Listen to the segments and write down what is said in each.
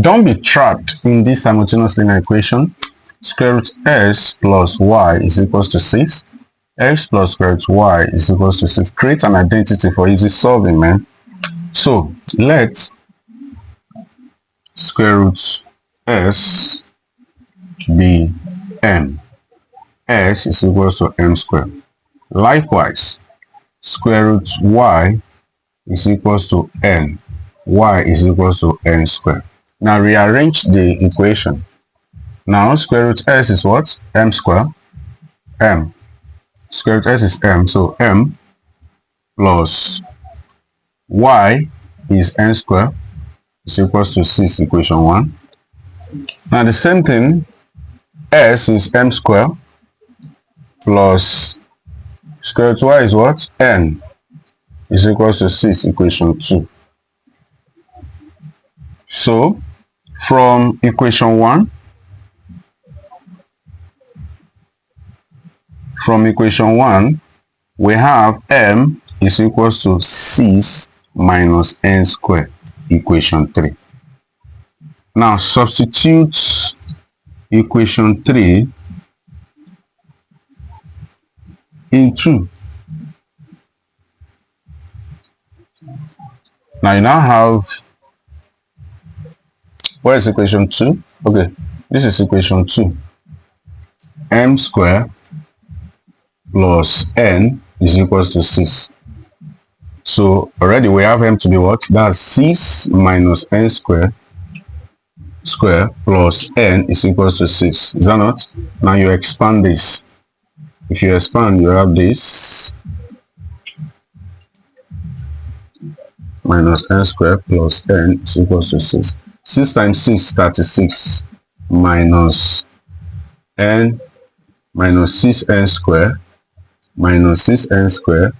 Don't be trapped in this simultaneous linear equation. Square root s plus y is equals to 6. X plus square root y is equals to 6. Create an identity for easy solving, man. So let square root s be m. S is equals to m squared. Likewise, square root y is equals to n. Y is equals to n squared. Now rearrange the equation. Now square root s is what? M squared. M. Square root s is m, so m plus y is n squared is equals to 6, equation 1. Now the same thing, s is m squared plus square root y is what? N is equals to 6, equation 2. So from equation 1, we have m is equals to 6 minus n squared, equation 3. Now substitute equation 3 in 2. Now you now have, what is equation 2? Okay, this is equation 2. M squared plus n is equals to 6. So already we have m to be what? That's 6 minus n square plus n is equals to 6. Is that not? Now you expand this. If you expand, you have this minus n squared plus n is equals to 6. 6 times 6, 36, minus n minus 6n squared minus 6n squared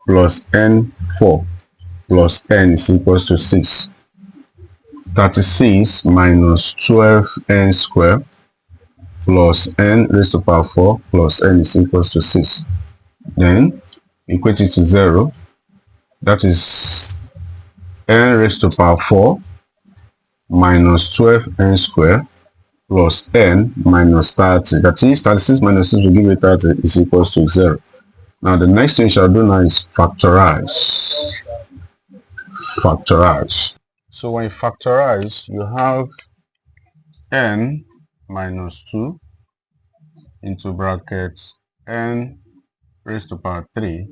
plus n4 plus n is equals to 6. 36 minus 12n squared plus n raised to power 4 plus n is equals to 6. Then equate it to 0. That is n raised to power 4 minus 12n squared plus n minus 30. That is 36 minus 6 will give you 30 is equals to 0. Now the next thing you shall do now is factorize. Factorize. So when you factorize, you have n minus 2 into brackets n raised to power 3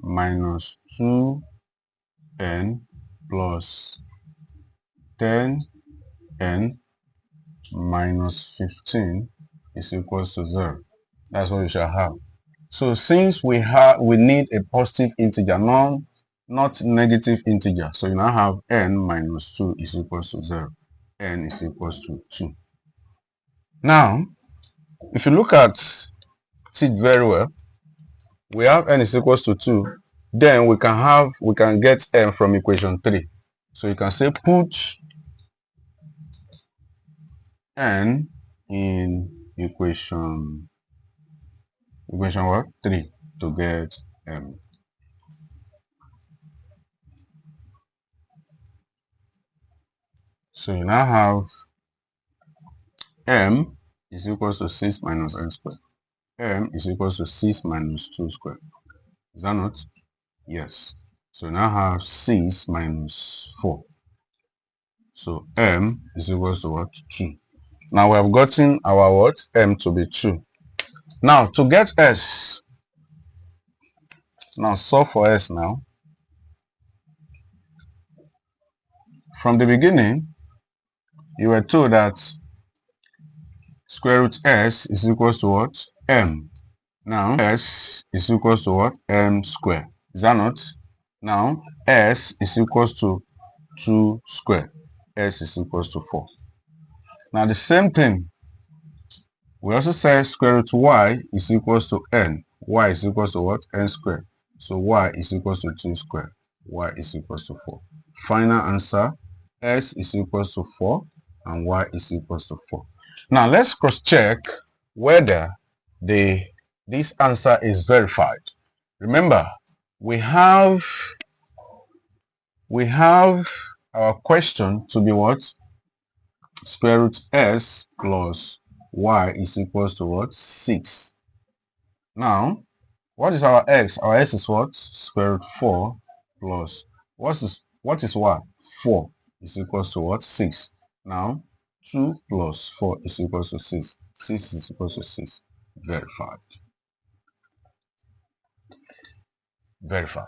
minus 2n plus 10n minus 15 is equals to 0. That's what you shall have. So since we need a positive integer, not negative integer, so you now have n minus 2 is equals to 0. N is equals to 2. Now, if you look at it very well, we have n is equals to 2. Then we can get n from equation 3. So you can say put n in equation what? 3 to get m. So you now have m is equals to 6 minus n squared. M is equals to 6 minus 2 squared. Is that not? Yes. So now have 6 minus 4. So m is equals to what? 2. Now we have gotten our what? M to be 2. Now to get s, now solve for s now. From the beginning, you were told that square root s is equals to what? M. Now s is equals to what? M squared. Is that not? Now s is equals to 2 squared. S is equals to 4. Now the same thing, we also say square root y is equals to n. Y is equals to what? N squared. So y is equals to 2 squared. Y is equals to 4. Final answer, s is equals to 4 and y is equals to 4. Now let's cross check whether this answer is verified. Remember, we have our question to be what? Square root s plus y is equals to what? 6. Now, what is our x? Our x is what? Square root 4 plus what is y? 4 is equals to what? 6. Now, 2 plus 4 is equals to 6. 6 is equals to 6. Verified. Verified.